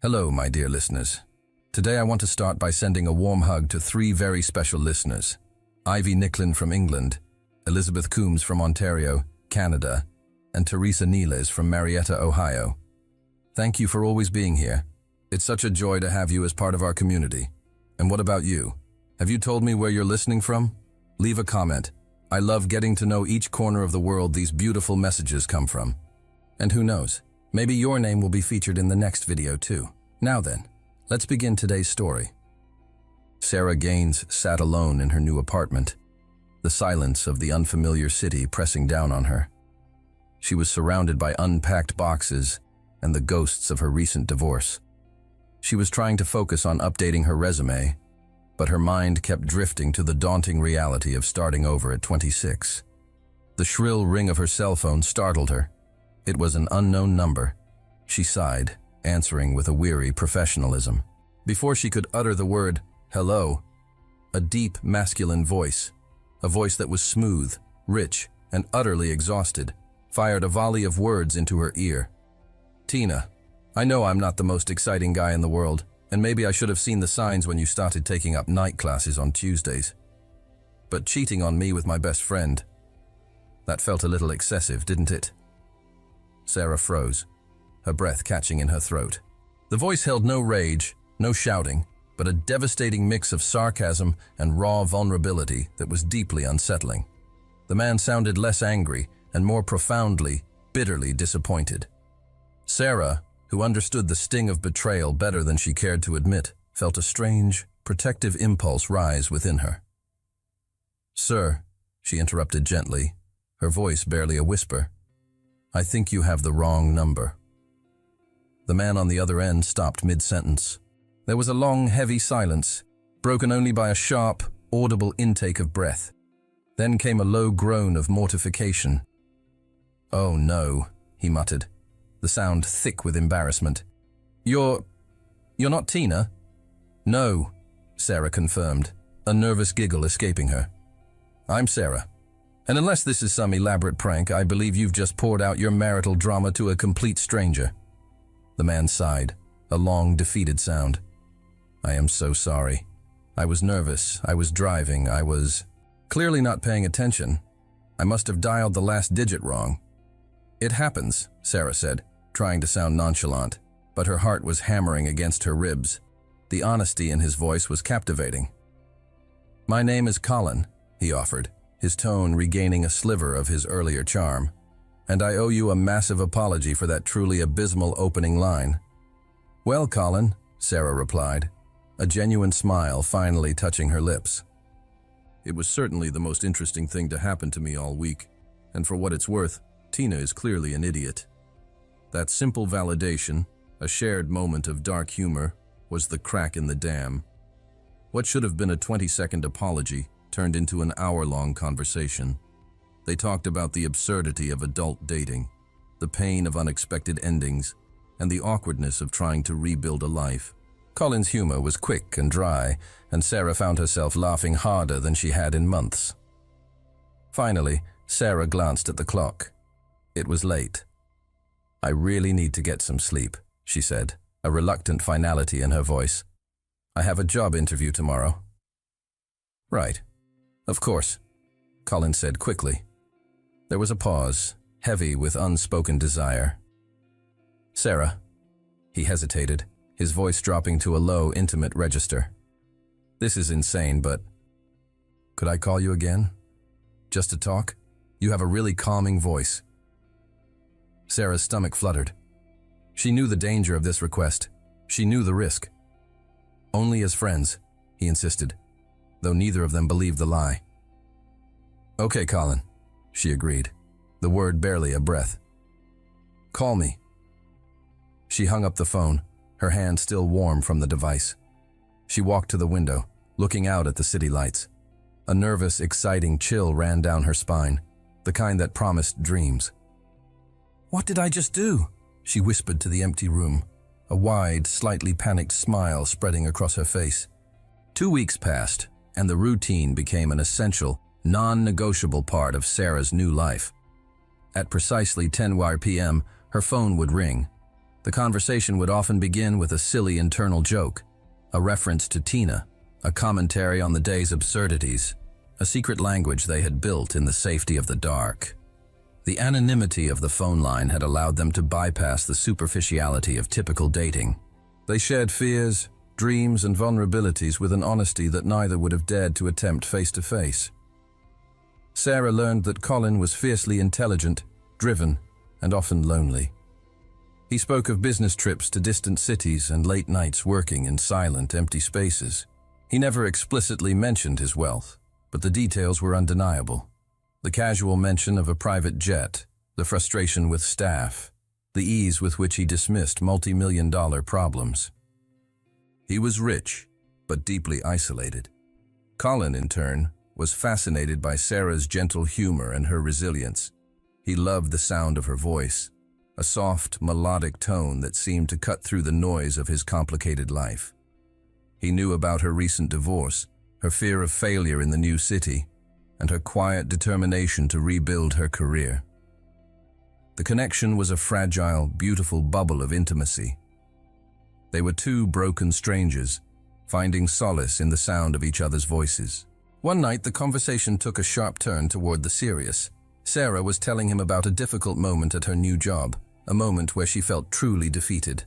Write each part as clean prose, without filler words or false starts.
Hello, my dear listeners. Today I want to start by sending a warm hug to three very special listeners. Ivy Nicklin from England, Elizabeth Coombs from Ontario, Canada, and Teresa Neeles from Marietta, Ohio. Thank you for always being here. It's such a joy to have you as part of our community. And what about you? Have you told me where you're listening from? Leave a comment. I love getting to know each corner of the world these beautiful messages come from. And who knows, maybe your name will be featured in the next video too. Now then, let's begin today's story. Sarah Gaines sat alone in her new apartment, the silence of the unfamiliar city pressing down on her. She was surrounded by unpacked boxes and the ghosts of her recent divorce. She was trying to focus on updating her resume, but her mind kept drifting to the daunting reality of starting over at 26. The shrill ring of her cell phone startled her. It was an unknown number. She sighed, answering with a weary professionalism. Before she could utter the word, hello, a deep, masculine voice, a voice that was smooth, rich, and utterly exhausted, fired a volley of words into her ear. Tina, I know I'm not the most exciting guy in the world, and maybe I should have seen the signs when you started taking up night classes on Tuesdays. But cheating on me with my best friend, that felt a little excessive, didn't it? Sarah froze, her breath catching in her throat. The voice held no rage, no shouting, but a devastating mix of sarcasm and raw vulnerability that was deeply unsettling. The man sounded less angry and more profoundly, bitterly disappointed. Sarah, who understood the sting of betrayal better than she cared to admit, felt a strange, protective impulse rise within her. "Sir," she interrupted gently, her voice barely a whisper, "I think you have the wrong number." The man on the other end stopped mid-sentence. There was a long, heavy silence, broken only by a sharp, audible intake of breath. Then came a low groan of mortification. "Oh no," he muttered, the sound thick with embarrassment. You're not Tina?" "No," Sarah confirmed, a nervous giggle escaping her. "I'm Sarah. And unless this is some elaborate prank, I believe you've just poured out your marital drama to a complete stranger." The man sighed, a long, defeated sound. "I am so sorry. I was nervous, I was driving, I was clearly not paying attention. I must have dialed the last digit wrong." "It happens," Sarah said, trying to sound nonchalant, but her heart was hammering against her ribs. The honesty in his voice was captivating. "My name is Colin," he offered, his tone regaining a sliver of his earlier charm. "And I owe you a massive apology for that truly abysmal opening line." "Well, Colin," Sarah replied, a genuine smile finally touching her lips. "It was certainly the most interesting thing to happen to me all week, and for what it's worth, Tina is clearly an idiot." That simple validation, a shared moment of dark humor, was the crack in the dam. What should have been a 20-second apology turned into an hour-long conversation. They talked about the absurdity of adult dating, the pain of unexpected endings, and the awkwardness of trying to rebuild a life. Colin's humor was quick and dry, and Sarah found herself laughing harder than she had in months. Finally, Sarah glanced at the clock. It was late. "I really need to get some sleep," she said, a reluctant finality in her voice. "I have a job interview tomorrow." "Right. Of course," Colin said quickly. There was a pause, heavy with unspoken desire. "Sarah," he hesitated, his voice dropping to a low, intimate register. "This is insane, but could I call you again? Just to talk? You have a really calming voice." Sarah's stomach fluttered. She knew the danger of this request. She knew the risk. "Only as friends," he insisted, though neither of them believed the lie. "Okay, Colin," she agreed, the word barely a breath. "Call me." She hung up the phone, her hand still warm from the device. She walked to the window, looking out at the city lights. A nervous, exciting chill ran down her spine, the kind that promised dreams. "What did I just do?" she whispered to the empty room, a wide, slightly panicked smile spreading across her face. 2 weeks passed, and the routine became an essential, non-negotiable part of Sarah's new life. At precisely 10 p.m., her phone would ring. The conversation would often begin with a silly internal joke, a reference to Tina, a commentary on the day's absurdities, a secret language they had built in the safety of the dark. The anonymity of the phone line had allowed them to bypass the superficiality of typical dating. They shared fears, dreams, and vulnerabilities with an honesty that neither would have dared to attempt face-to-face. Sarah learned that Colin was fiercely intelligent, driven, and often lonely. He spoke of business trips to distant cities and late nights working in silent, empty spaces. He never explicitly mentioned his wealth, but the details were undeniable. The casual mention of a private jet, the frustration with staff, the ease with which he dismissed multi-million-dollar problems. He was rich, but deeply isolated. Colin, in turn, was fascinated by Sarah's gentle humor and her resilience. He loved the sound of her voice, a soft, melodic tone that seemed to cut through the noise of his complicated life. He knew about her recent divorce, her fear of failure in the new city, and her quiet determination to rebuild her career. The connection was a fragile, beautiful bubble of intimacy. They were two broken strangers, finding solace in the sound of each other's voices. One night, the conversation took a sharp turn toward the serious. Sarah was telling him about a difficult moment at her new job, a moment where she felt truly defeated.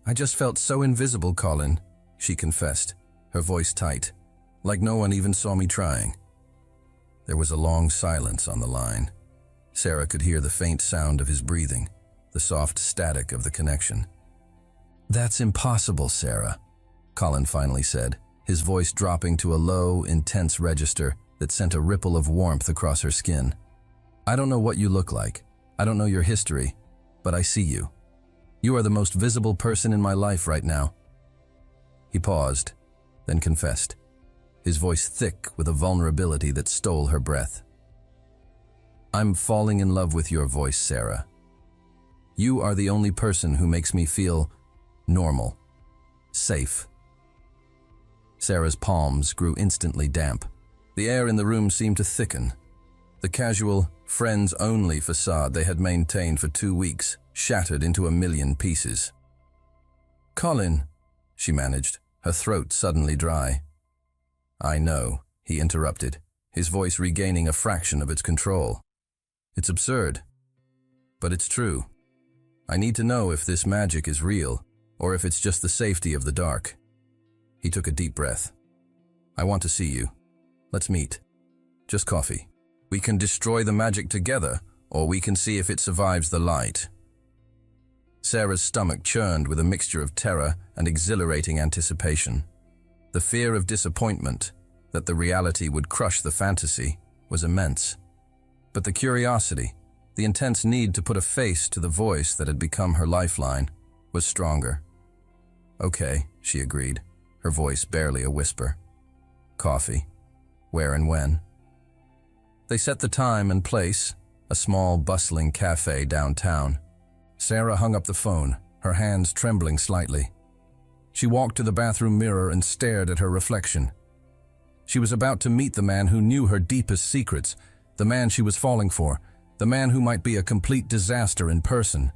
"I just felt so invisible, Colin," she confessed, her voice tight, like no one even saw me trying. There was a long silence on the line. Sarah could hear the faint sound of his breathing, the soft static of the connection. "That's impossible, Sarah," Colin finally said, his voice dropping to a low, intense register that sent a ripple of warmth across her skin. "I don't know what you look like. I don't know your history, but I see you. You are the most visible person in my life right now." He paused, then confessed, his voice thick with a vulnerability that stole her breath. "I'm falling in love with your voice, Sarah. You are the only person who makes me feel normal, safe." Sarah's palms grew instantly damp. The air in the room seemed to thicken. The casual, friends-only facade they had maintained for 2 weeks shattered into a million pieces. "Colin," she managed, her throat suddenly dry. "I know," he interrupted, his voice regaining a fraction of its control. "It's absurd, but it's true. I need to know if this magic is real, or if it's just the safety of the dark." He took a deep breath. "I want to see you. Let's meet. Just coffee. We can destroy the magic together, or we can see if it survives the light." Sarah's stomach churned with a mixture of terror and exhilarating anticipation. The fear of disappointment, that the reality would crush the fantasy, was immense. But the curiosity, the intense need to put a face to the voice that had become her lifeline, was stronger. "Okay," she agreed, her voice barely a whisper. "Coffee. Where and when?" They set the time and place, a small, bustling cafe downtown. Sarah hung up the phone, her hands trembling slightly. She walked to the bathroom mirror and stared at her reflection. She was about to meet the man who knew her deepest secrets, the man she was falling for, the man who might be a complete disaster in person.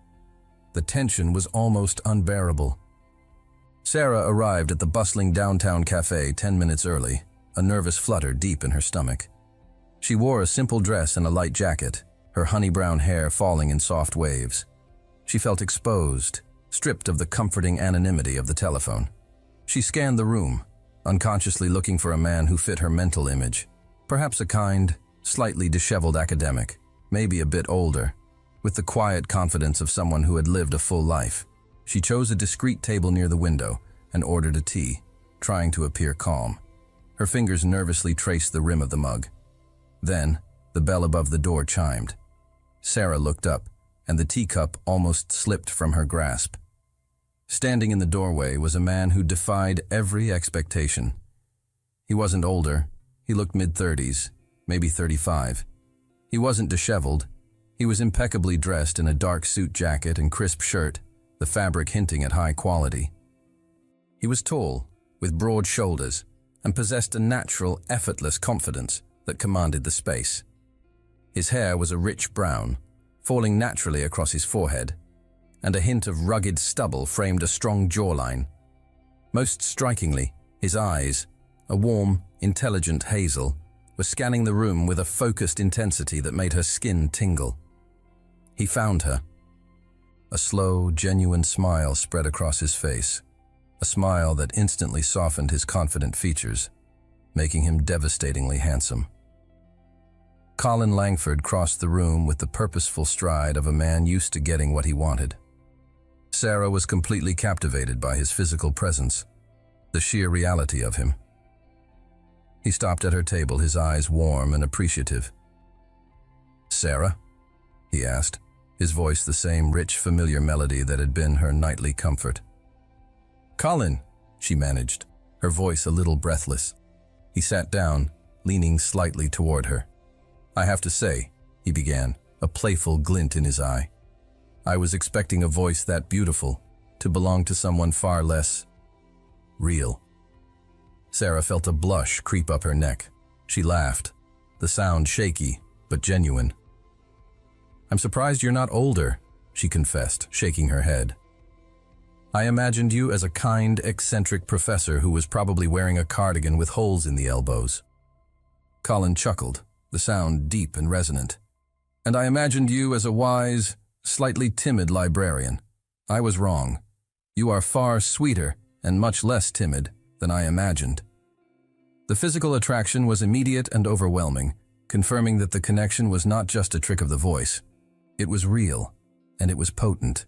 The tension was almost unbearable. Sarah arrived at the bustling downtown cafe 10 minutes early, a nervous flutter deep in her stomach. She wore a simple dress and a light jacket, her honey-brown hair falling in soft waves. She felt exposed, stripped of the comforting anonymity of the telephone. She scanned the room, unconsciously looking for a man who fit her mental image. Perhaps a kind, slightly disheveled academic, maybe a bit older, with the quiet confidence of someone who had lived a full life. She chose a discreet table near the window and ordered a tea, trying to appear calm. Her fingers nervously traced the rim of the mug. Then, the bell above the door chimed. Sarah looked up, and the teacup almost slipped from her grasp. Standing in the doorway was a man who defied every expectation. He wasn't older. He looked mid-30s, maybe 35. He wasn't disheveled. He was impeccably dressed in a dark suit jacket and crisp shirt, the fabric hinting at high quality. He was tall, with broad shoulders, and possessed a natural, effortless confidence that commanded the space. His hair was a rich brown, falling naturally across his forehead, and a hint of rugged stubble framed a strong jawline. Most strikingly, his eyes, a warm, intelligent hazel, were scanning the room with a focused intensity that made her skin tingle. He found her. A slow, genuine smile spread across his face, a smile that instantly softened his confident features, making him devastatingly handsome. Colin Langford crossed the room with the purposeful stride of a man used to getting what he wanted. Sarah was completely captivated by his physical presence, the sheer reality of him. He stopped at her table, his eyes warm and appreciative. "Sarah?" he asked, his voice the same rich, familiar melody that had been her nightly comfort. "Colin," she managed, her voice a little breathless. He sat down, leaning slightly toward her. "I have to say," he began, a playful glint in his eye, "I was expecting a voice that beautiful to belong to someone far less real." Sarah felt a blush creep up her neck. She laughed, the sound shaky but genuine. "I'm surprised you're not older," she confessed, shaking her head. "I imagined you as a kind, eccentric professor who was probably wearing a cardigan with holes in the elbows." Colin chuckled, the sound deep and resonant. "And I imagined you as a wise, slightly timid librarian. I was wrong. You are far sweeter and much less timid than I imagined." The physical attraction was immediate and overwhelming, confirming that the connection was not just a trick of the voice. It was real, and it was potent.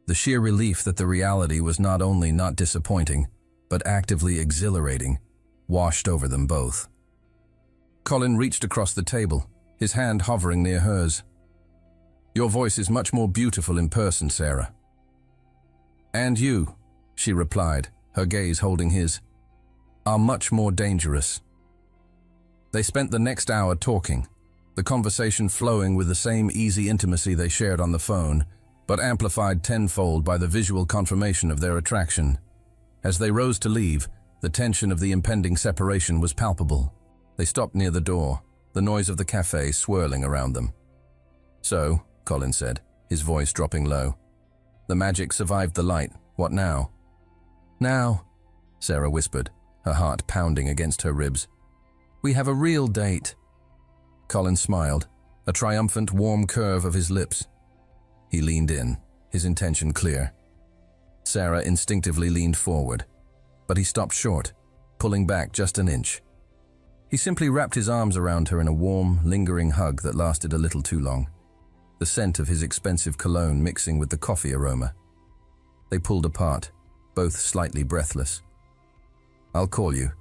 The sheer relief that the reality was not only not disappointing, but actively exhilarating, washed over them both. Colin reached across the table, his hand hovering near hers. "Your voice is much more beautiful in person, Sarah." "And you," she replied, her gaze holding his, "are much more dangerous." They spent the next hour talking, the conversation flowing with the same easy intimacy they shared on the phone, but amplified tenfold by the visual confirmation of their attraction. As they rose to leave, the tension of the impending separation was palpable. They stopped near the door, the noise of the cafe swirling around them. "So," Colin said, his voice dropping low, "the magic survived the light. What now?" "Now," Sarah whispered, her heart pounding against her ribs, "we have a real date." Colin smiled, a triumphant warm curve of his lips. He leaned in, his intention clear. Sarah instinctively leaned forward, but he stopped short, pulling back just an inch. He simply wrapped his arms around her in a warm, lingering hug that lasted a little too long, the scent of his expensive cologne mixing with the coffee aroma. They pulled apart, both slightly breathless. "I'll call you,"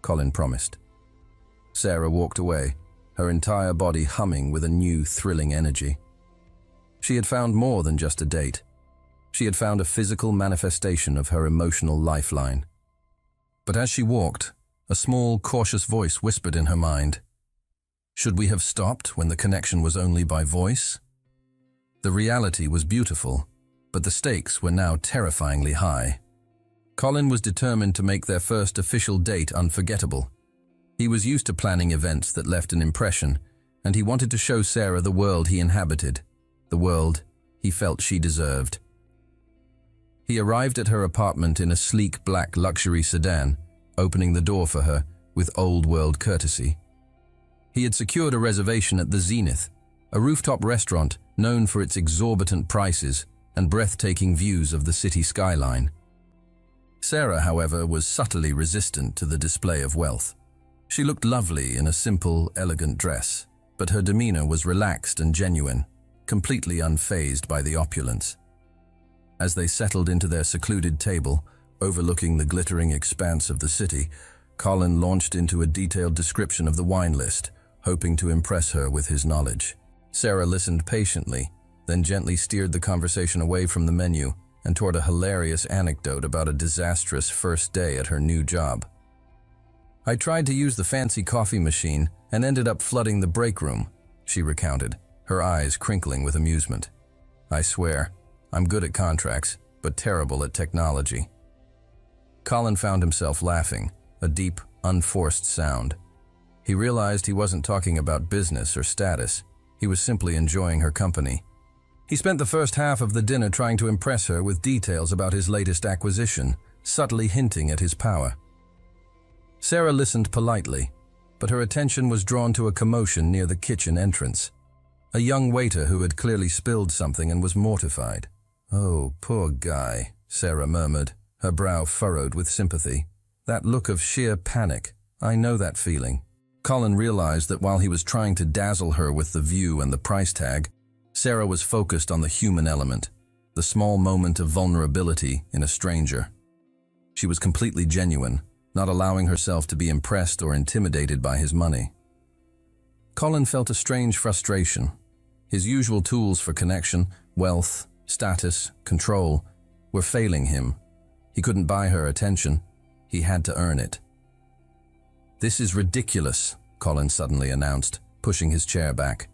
Colin promised. Sarah walked away, her entire body humming with a new, thrilling energy. She had found more than just a date. She had found a physical manifestation of her emotional lifeline. But as she walked, a small, cautious voice whispered in her mind, "Should we have stopped when the connection was only by voice?" The reality was beautiful, but the stakes were now terrifyingly high. Colin was determined to make their first official date unforgettable. He was used to planning events that left an impression, and he wanted to show Sarah the world he inhabited, the world he felt she deserved. He arrived at her apartment in a sleek black luxury sedan, opening the door for her with old-world courtesy. He had secured a reservation at the Zenith, a rooftop restaurant known for its exorbitant prices and breathtaking views of the city skyline. Sarah, however, was subtly resistant to the display of wealth. She looked lovely in a simple, elegant dress, but her demeanor was relaxed and genuine, completely unfazed by the opulence. As they settled into their secluded table, overlooking the glittering expanse of the city, Colin launched into a detailed description of the wine list, hoping to impress her with his knowledge. Sarah listened patiently, then gently steered the conversation away from the menu and toward a hilarious anecdote about a disastrous first day at her new job. "I tried to use the fancy coffee machine and ended up flooding the break room," she recounted, her eyes crinkling with amusement. "I swear, I'm good at contracts, but terrible at technology." Colin found himself laughing, a deep, unforced sound. He realized he wasn't talking about business or status. He was simply enjoying her company. He spent the first half of the dinner trying to impress her with details about his latest acquisition, subtly hinting at his power. Sarah listened politely, but her attention was drawn to a commotion near the kitchen entrance. A young waiter who had clearly spilled something and was mortified. "Oh, poor guy," Sarah murmured, her brow furrowed with sympathy. "That look of sheer panic. I know that feeling." Colin realized that while he was trying to dazzle her with the view and the price tag, Sarah was focused on the human element, the small moment of vulnerability in a stranger. She was completely genuine, not allowing herself to be impressed or intimidated by his money. Colin felt a strange frustration. His usual tools for connection, wealth, status, control, were failing him. He couldn't buy her attention. He had to earn it. "This is ridiculous," Colin suddenly announced, pushing his chair back.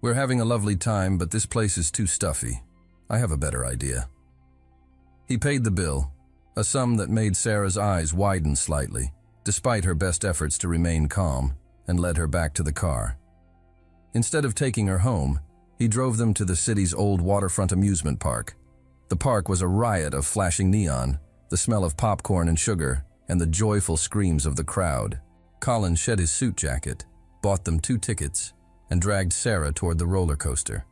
"We're having a lovely time, but this place is too stuffy. I have a better idea." He paid the bill, a sum that made Sarah's eyes widen slightly, despite her best efforts to remain calm, and led her back to the car. Instead of taking her home, he drove them to the city's old waterfront amusement park. The park was a riot of flashing neon, the smell of popcorn and sugar, and the joyful screams of the crowd. Colin shed his suit jacket, bought them 2 tickets, and dragged Sarah toward the roller coaster.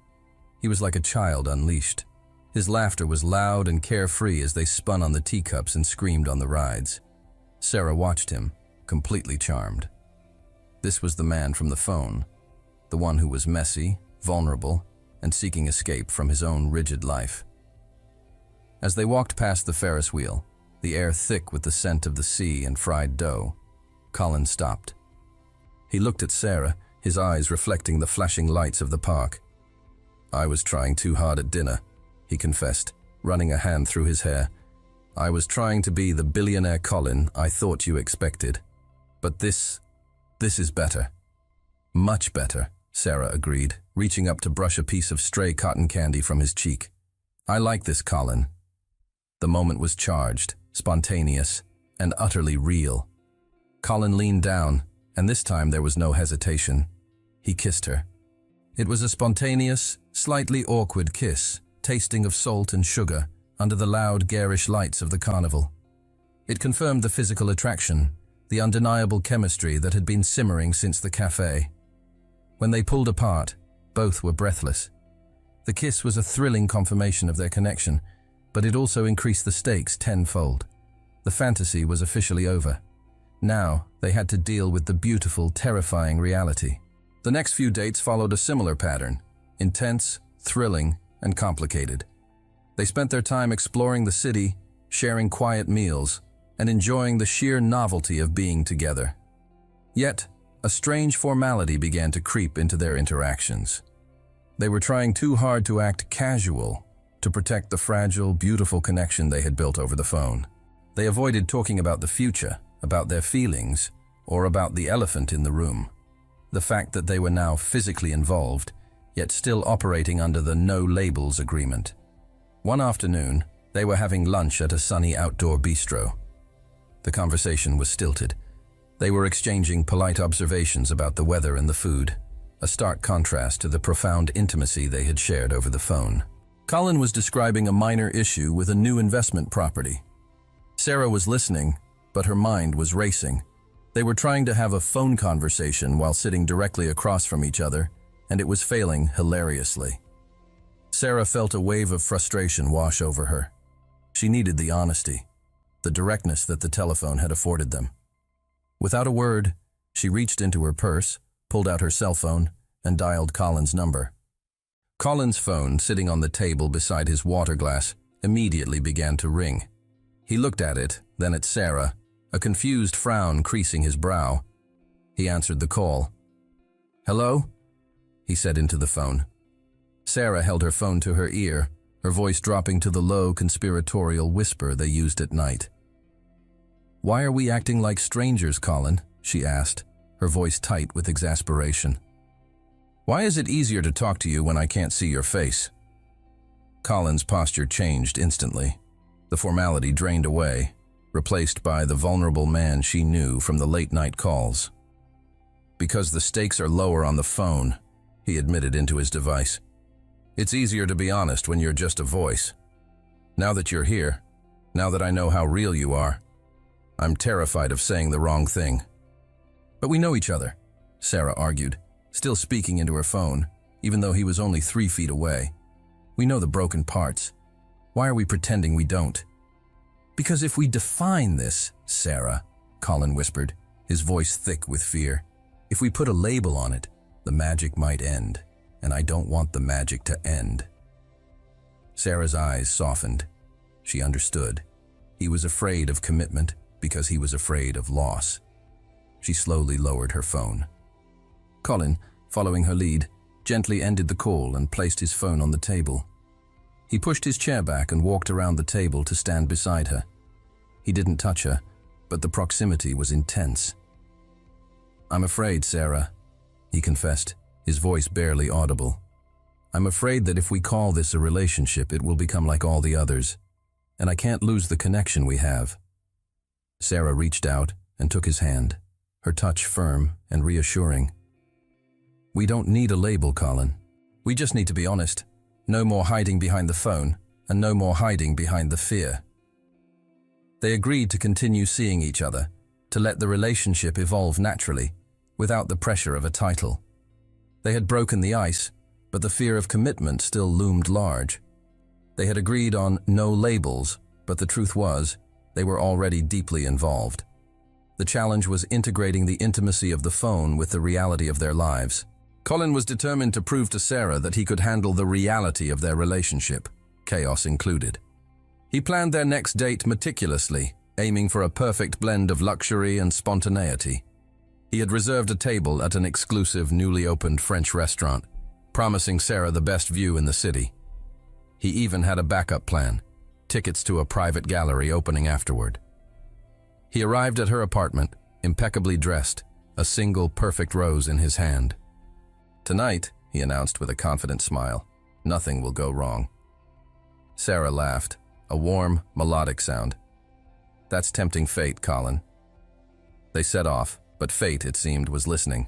He was like a child unleashed. His laughter was loud and carefree as they spun on the teacups and screamed on the rides. Sarah watched him, completely charmed. This was the man from the phone, the one who was messy, vulnerable, and seeking escape from his own rigid life. As they walked past the Ferris wheel, the air thick with the scent of the sea and fried dough, Colin stopped. He looked at Sarah, his eyes reflecting the flashing lights of the park. "I was trying too hard at dinner," he confessed, running a hand through his hair. "I was trying to be the billionaire Colin I thought you expected. But this is better." "Much better," Sarah agreed, reaching up to brush a piece of stray cotton candy from his cheek. "I like this, Colin." The moment was charged, spontaneous, and utterly real. Colin leaned down, and this time there was no hesitation. He kissed her. It was a spontaneous, slightly awkward kiss, tasting of salt and sugar under the loud, garish lights of the carnival. It confirmed the physical attraction, the undeniable chemistry that had been simmering since the cafe. When they pulled apart, both were breathless. The kiss was a thrilling confirmation of their connection, but it also increased the stakes tenfold. The fantasy was officially over. Now, they had to deal with the beautiful, terrifying reality. The next few dates followed a similar pattern, intense, thrilling, and complicated. They spent their time exploring the city, sharing quiet meals, and enjoying the sheer novelty of being together. Yet, a strange formality began to creep into their interactions. They were trying too hard to act casual, to protect the fragile, beautiful connection they had built over the phone. They avoided talking about the future, about their feelings, or about the elephant in the room. The fact that they were now physically involved, yet still operating under the no labels agreement. One afternoon, they were having lunch at a sunny outdoor bistro. The conversation was stilted. They were exchanging polite observations about the weather and the food, a stark contrast to the profound intimacy they had shared over the phone. Colin was describing a minor issue with a new investment property. Sarah was listening, but her mind was racing. They were trying to have a phone conversation while sitting directly across from each other, and it was failing hilariously. Sarah felt a wave of frustration wash over her. She needed the honesty, the directness that the telephone had afforded them. Without a word, she reached into her purse, pulled out her cell phone, and dialed Colin's number. Colin's phone, sitting on the table beside his water glass, immediately began to ring. He looked at it, then at Sarah, a confused frown creasing his brow. He answered the call. "Hello?" he said into the phone. Sarah held her phone to her ear, her voice dropping to the low, conspiratorial whisper they used at night. "Why are we acting like strangers, Colin?" she asked, her voice tight with exasperation. "Why is it easier to talk to you when I can't see your face?" Colin's posture changed instantly. The formality drained away, replaced by the vulnerable man she knew from the late-night calls. "Because the stakes are lower on the phone," he admitted into his device. It's easier to be honest when you're just a voice. Now that you're here, now that I know how real you are, I'm terrified of saying the wrong thing. But we know each other, Sarah argued, still speaking into her phone, even though he was only 3 feet away. We know the broken parts. Why are we pretending we don't? Because if we define this, Sarah, Colin whispered, his voice thick with fear, if we put a label on it, the magic might end, and I don't want the magic to end. Sarah's eyes softened. She understood. He was afraid of commitment because he was afraid of loss. She slowly lowered her phone. Colin, following her lead, gently ended the call and placed his phone on the table. He pushed his chair back and walked around the table to stand beside her. He didn't touch her, but the proximity was intense. "I'm afraid, Sarah," he confessed, his voice barely audible. "I'm afraid that if we call this a relationship, it will become like all the others, and I can't lose the connection we have." Sarah reached out and took his hand, her touch firm and reassuring. "We don't need a label, Colin. We just need to be honest. No more hiding behind the phone, and no more hiding behind the fear." They agreed to continue seeing each other, to let the relationship evolve naturally, without the pressure of a title. They had broken the ice, but the fear of commitment still loomed large. They had agreed on no labels, but the truth was, they were already deeply involved. The challenge was integrating the intimacy of the phone with the reality of their lives. Colin was determined to prove to Sarah that he could handle the reality of their relationship, chaos included. He planned their next date meticulously, aiming for a perfect blend of luxury and spontaneity. He had reserved a table at an exclusive, newly opened French restaurant, promising Sarah the best view in the city. He even had a backup plan, tickets to a private gallery opening afterward. He arrived at her apartment, impeccably dressed, a single perfect rose in his hand. "Tonight," he announced with a confident smile, "nothing will go wrong." Sarah laughed, a warm, melodic sound. "That's tempting fate, Colin." They set off, but fate, it seemed, was listening.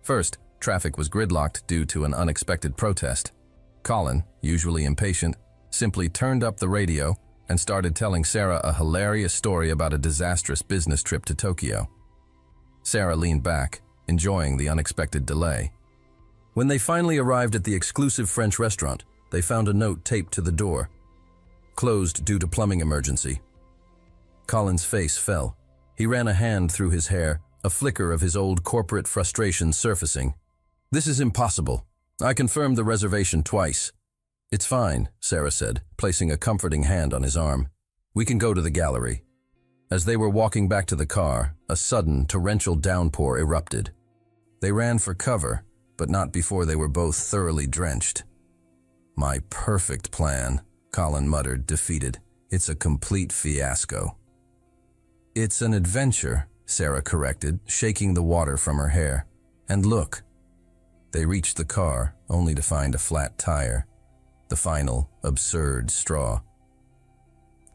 First, traffic was gridlocked due to an unexpected protest. Colin, usually impatient, simply turned up the radio and started telling Sarah a hilarious story about a disastrous business trip to Tokyo. Sarah leaned back, enjoying the unexpected delay. When they finally arrived at the exclusive French restaurant, they found a note taped to the door. "Closed due to plumbing emergency." Colin's face fell. He ran a hand through his hair, a flicker of his old corporate frustration surfacing. "This is impossible. I confirmed the reservation twice." "It's fine," Sarah said, placing a comforting hand on his arm. "We can go to the gallery." As they were walking back to the car, a sudden, torrential downpour erupted. They ran for cover, but not before they were both thoroughly drenched. "My perfect plan," Colin muttered, defeated. "It's a complete fiasco." "It's an adventure," Sarah corrected, shaking the water from her hair. "And look." They reached the car, only to find a flat tire. The final, absurd straw.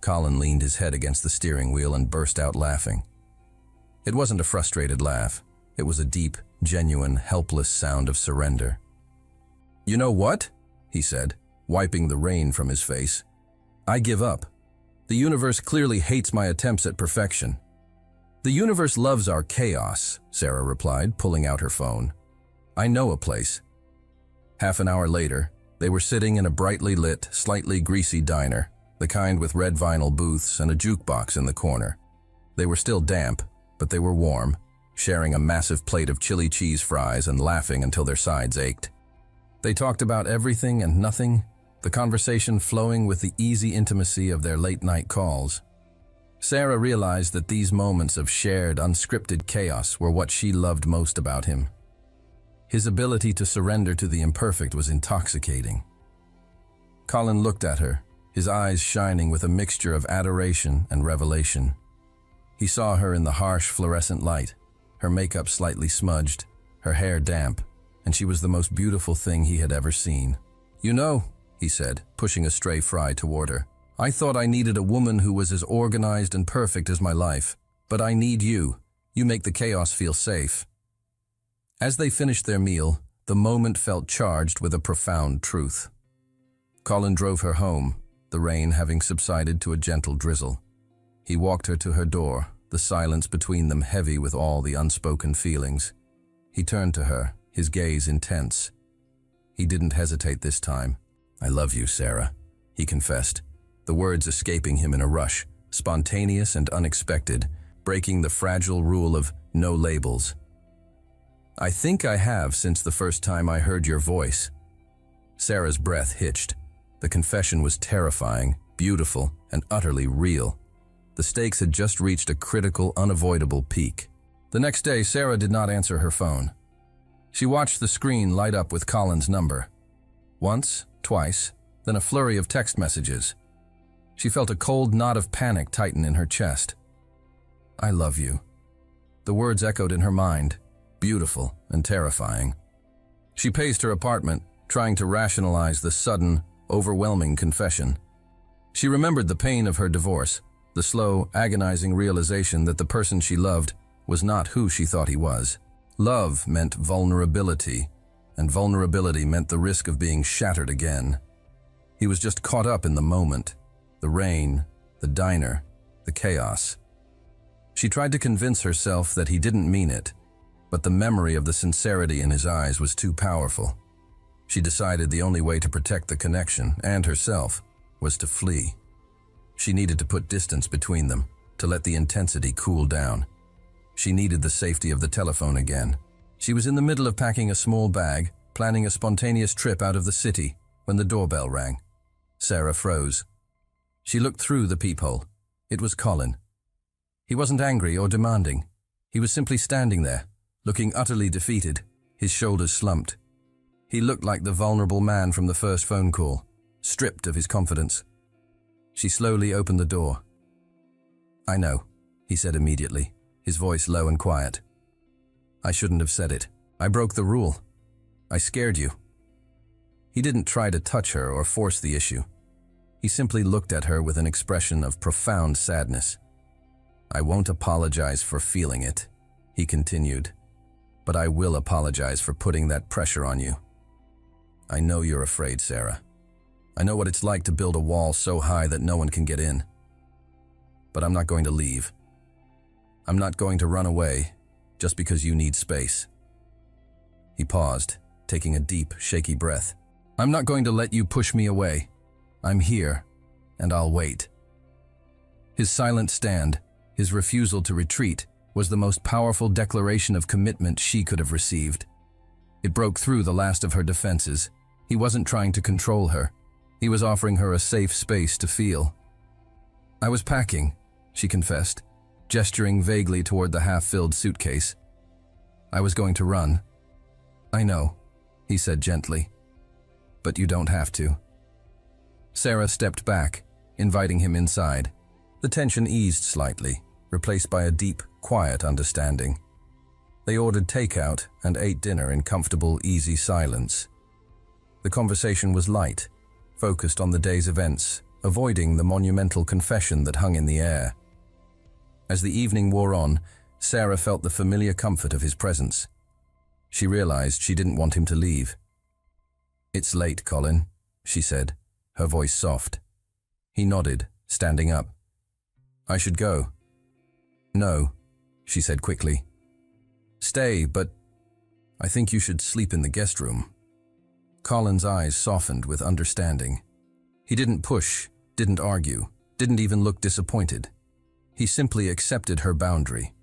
Colin leaned his head against the steering wheel and burst out laughing. It wasn't a frustrated laugh. It was a deep, genuine, helpless sound of surrender. "You know what?" he said, wiping the rain from his face. "I give up. The universe clearly hates my attempts at perfection." "The universe loves our chaos," Sarah replied, pulling out her phone. "I know a place." Half an hour later, they were sitting in a brightly lit, slightly greasy diner, the kind with red vinyl booths and a jukebox in the corner. They were still damp, but they were warm, sharing a massive plate of chili cheese fries and laughing until their sides ached. They talked about everything and nothing, the conversation flowing with the easy intimacy of their late-night calls. Sarah realized that these moments of shared, unscripted chaos were what she loved most about him. His ability to surrender to the imperfect was intoxicating. Colin looked at her, his eyes shining with a mixture of adoration and revelation. He saw her in the harsh fluorescent light, her makeup slightly smudged, her hair damp, and she was the most beautiful thing he had ever seen. "You know," he said, pushing a stray fry toward her, "I thought I needed a woman who was as organized and perfect as my life, but I need you. You make the chaos feel safe." As they finished their meal, the moment felt charged with a profound truth. Colin drove her home, the rain having subsided to a gentle drizzle. He walked her to her door, the silence between them heavy with all the unspoken feelings. He turned to her, his gaze intense. He didn't hesitate this time. "I love you, Sarah," he confessed, the words escaping him in a rush, spontaneous and unexpected, breaking the fragile rule of no labels. "I think I have since the first time I heard your voice." Sarah's breath hitched. The confession was terrifying, beautiful, and utterly real. The stakes had just reached a critical, unavoidable peak. The next day, Sarah did not answer her phone. She watched the screen light up with Colin's number. Once, twice, then a flurry of text messages. She felt a cold knot of panic tighten in her chest. "I love you." The words echoed in her mind, beautiful and terrifying. She paced her apartment, trying to rationalize the sudden, overwhelming confession. She remembered the pain of her divorce, the slow, agonizing realization that the person she loved was not who she thought he was. Love meant vulnerability, and vulnerability meant the risk of being shattered again. He was just caught up in the moment, the rain, the diner, the chaos. She tried to convince herself that he didn't mean it, but the memory of the sincerity in his eyes was too powerful. She decided the only way to protect the connection, and herself, was to flee. She needed to put distance between them, to let the intensity cool down. She needed the safety of the telephone again. She was in the middle of packing a small bag, planning a spontaneous trip out of the city, when the doorbell rang. Sarah froze. She looked through the peephole. It was Colin. He wasn't angry or demanding. He was simply standing there, looking utterly defeated, his shoulders slumped. He looked like the vulnerable man from the first phone call, stripped of his confidence. She slowly opened the door. "I know," he said immediately, his voice low and quiet. "I shouldn't have said it. I broke the rule. I scared you." He didn't try to touch her or force the issue. He simply looked at her with an expression of profound sadness. "I won't apologize for feeling it," he continued, "but I will apologize for putting that pressure on you. I know you're afraid, Sarah. I know what it's like to build a wall so high that no one can get in. But I'm not going to leave. I'm not going to run away just because you need space." He paused, taking a deep, shaky breath. "I'm not going to let you push me away. I'm here, and I'll wait." His silent stand, his refusal to retreat, was the most powerful declaration of commitment she could have received. It broke through the last of her defenses. He wasn't trying to control her. He was offering her a safe space to feel. "I was packing," she confessed, gesturing vaguely toward the half-filled suitcase. "I was going to run." "I know," he said gently, "but you don't have to." Sarah stepped back, inviting him inside. The tension eased slightly, replaced by a deep, quiet understanding. They ordered takeout and ate dinner in comfortable, easy silence. The conversation was light, focused on the day's events, avoiding the monumental confession that hung in the air. As the evening wore on, Sarah felt the familiar comfort of his presence. She realized she didn't want him to leave. "It's late, Colin," she said, her voice soft. He nodded, standing up. "I should go." "No," she said quickly. "Stay, but I think you should sleep in the guest room." Colin's eyes softened with understanding. He didn't push, didn't argue, didn't even look disappointed. He simply accepted her boundary.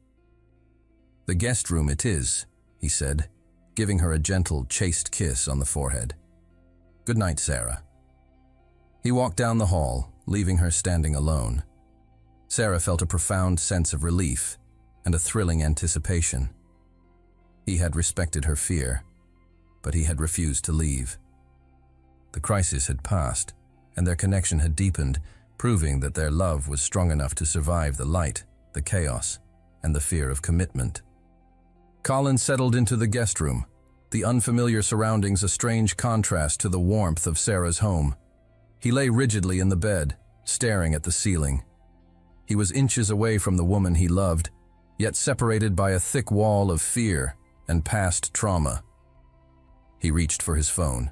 "The guest room it is," he said, giving her a gentle, chaste kiss on the forehead. "Good night, Sarah." He walked down the hall, leaving her standing alone. Sarah felt a profound sense of relief and a thrilling anticipation. He had respected her fear, but he had refused to leave. The crisis had passed, and their connection had deepened, proving that their love was strong enough to survive the light, the chaos, and the fear of commitment. Colin settled into the guest room, the unfamiliar surroundings a strange contrast to the warmth of Sarah's home. He lay rigidly in the bed, staring at the ceiling. He was inches away from the woman he loved, yet separated by a thick wall of fear and past trauma. He reached for his phone.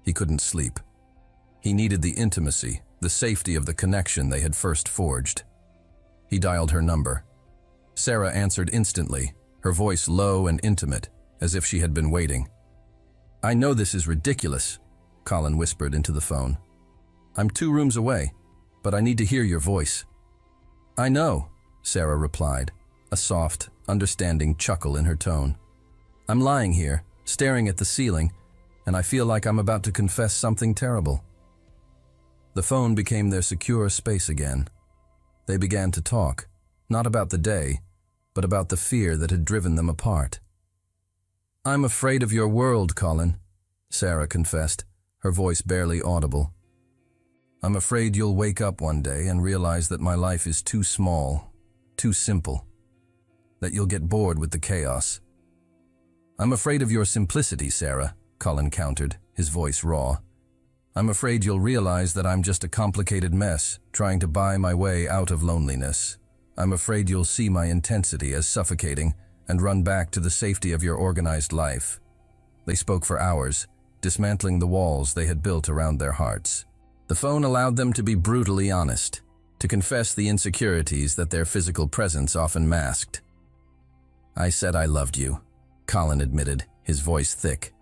He couldn't sleep. He needed the intimacy, the safety of the connection they had first forged. He dialed her number. Sarah answered instantly, her voice low and intimate, as if she had been waiting. "I know this is ridiculous," Colin whispered into the phone. "I'm 2 rooms away, but I need to hear your voice." "I know," Sarah replied, a soft, understanding chuckle in her tone. "I'm lying here, staring at the ceiling, and I feel like I'm about to confess something terrible." The phone became their secure space again. They began to talk, not about the day, but about the fear that had driven them apart. "I'm afraid of your world, Colin," Sarah confessed, her voice barely audible. "I'm afraid you'll wake up one day and realize that my life is too small, too simple, that you'll get bored with the chaos." "I'm afraid of your simplicity, Sarah," Colin countered, his voice raw. "I'm afraid you'll realize that I'm just a complicated mess, trying to buy my way out of loneliness. I'm afraid you'll see my intensity as suffocating and run back to the safety of your organized life." They spoke for hours, dismantling the walls they had built around their hearts. The phone allowed them to be brutally honest, to confess the insecurities that their physical presence often masked. "I said I loved you," Colin admitted, his voice thick.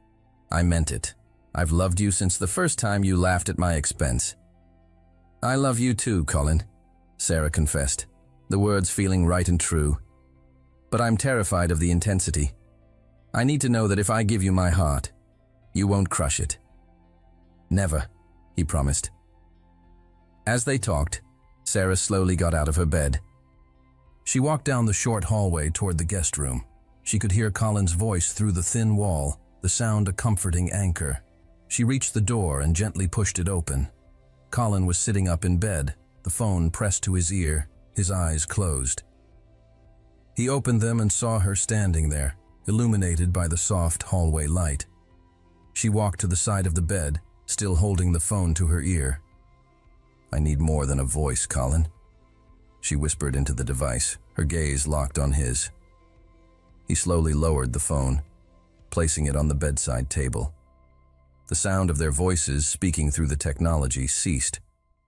"I meant it. I've loved you since the first time you laughed at my expense." "I love you too, Colin," Sarah confessed, the words feeling right and true. "But I'm terrified of the intensity. I need to know that if I give you my heart, you won't crush it." "Never," he promised. As they talked, Sarah slowly got out of her bed. She walked down the short hallway toward the guest room. She could hear Colin's voice through the thin wall, the sound a comforting anchor. She reached the door and gently pushed it open. Colin was sitting up in bed, the phone pressed to his ear, his eyes closed. He opened them and saw her standing there, illuminated by the soft hallway light. She walked to the side of the bed, still holding the phone to her ear. "I need more than a voice, Colin," she whispered into the device, her gaze locked on his. He slowly lowered the phone, placing it on the bedside table. The sound of their voices speaking through the technology ceased,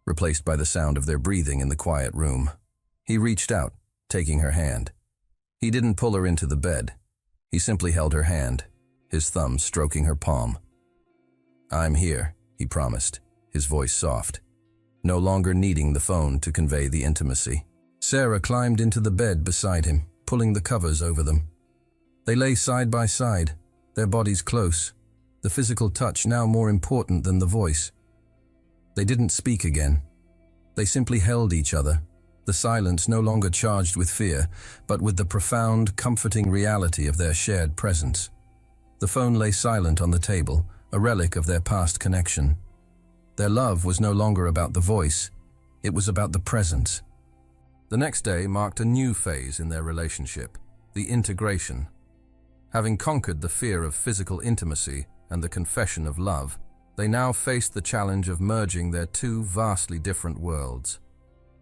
replaced by the sound of their breathing in the quiet room. He reached out, taking her hand. He didn't pull her into the bed. He simply held her hand, his thumb stroking her palm. "I'm here," he promised, his voice soft, no longer needing the phone to convey the intimacy. Sarah climbed into the bed beside him, pulling the covers over them. They lay side by side, their bodies close, the physical touch now more important than the voice. They didn't speak again. They simply held each other, the silence no longer charged with fear, but with the profound, comforting reality of their shared presence. The phone lay silent on the table, a relic of their past connection. Their love was no longer about the voice, it was about the presence. The next day marked a new phase in their relationship, the integration. Having conquered the fear of physical intimacy and the confession of love, they now faced the challenge of merging their 2 vastly different worlds.